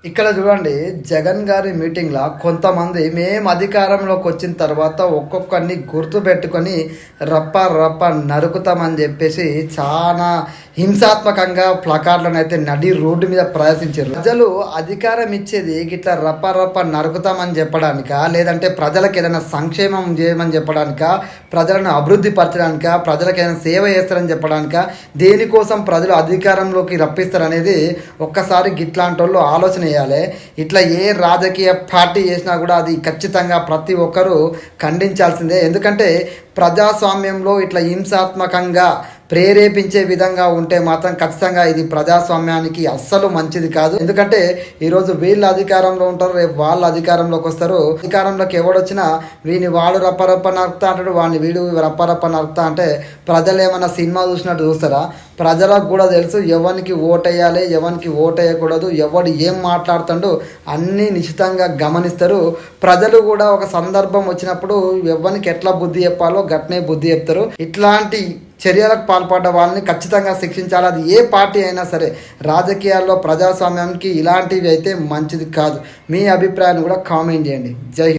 ఇక్కడ చూడండి, జగన్ గారి మీటింగ్‌ల కొంతమంది మేము అధికారంలోకి వచ్చిన తర్వాత ఒక్కొక్కరిని గుర్తుపెట్టుకొని రప్ప రప్ప నరుకుతామని చెప్పేసి చాలా హింసాత్మకంగా ప్లకార్డులనైతే నడి రోడ్డు మీద ప్రదర్శించారు. ప్రజలు అధికారం ఇచ్చేది గిట్లా రప్ప రప్ప నరుకుతామని చెప్పడానికా, లేదంటే ప్రజలకు ఏదైనా సంక్షేమం చేయమని చెప్పడానికా, ప్రజలను అభివృద్ధి పరచడానికా, ప్రజలకు ఏదైనా సేవ చేస్తారని చెప్పడానికా, దేనికోసం ప్రజలు అధికారంలోకి రప్పిస్తారనేది ఒక్కసారి గిట్లాంటి వాళ్ళు ఆలోచన చేయాలి. ఇట్లా ఏ రాజకీయ పార్టీ చేసినా కూడా అది ఖచ్చితంగా ప్రతి ఒక్కరూ ఖండించాల్సిందే. ఎందుకంటే ప్రజాస్వామ్యంలో ఇట్లా హింసాత్మకంగా ప్రేరేపించే విధంగా ఉంటే మాత్రం ఖచ్చితంగా ఇది ప్రజాస్వామ్యానికి అస్సలు మంచిది కాదు. ఎందుకంటే ఈరోజు వీళ్ళు అధికారంలో ఉంటారు, రేపు వాళ్ళు అధికారంలోకి వస్తారు. అధికారంలోకి ఎవడొచ్చినా వీని వాడు రప్పరప్ప నరుకుతా అంటాడు, వాడిని వీడు రప్పరప్ప నరుకుతా అంటే ప్రజలు ఏమన్నా సినిమా చూసినట్టు చూస్తారా? ప్రజలకు కూడా తెలుసు ఎవరికి ఓటేయాలి, ఎవరికి ఓటేయకూడదు, ఎవడు ఏం మాట్లాడుతాడో అన్నీ నిశ్చితంగా గమనిస్తారు. ప్రజలు కూడా ఒక సందర్భం వచ్చినప్పుడు ఎవరికి ఎట్లా బుద్ధి చెప్పాలో గట్నే బుద్ధి చెప్తారు. ఇట్లాంటి చర్యలకు పాల్పడ్డ వాళ్ళని ఖచ్చితంగా శిక్షించాలి. అది ఏ పార్టీ అయినా సరే. రాజకీయాల్లో ప్రజాస్వామ్యానికి ఇలాంటివి అయితే మంచిది కాదు. మీ అభిప్రాయాన్ని కూడా కామెంట్ చేయండి. జై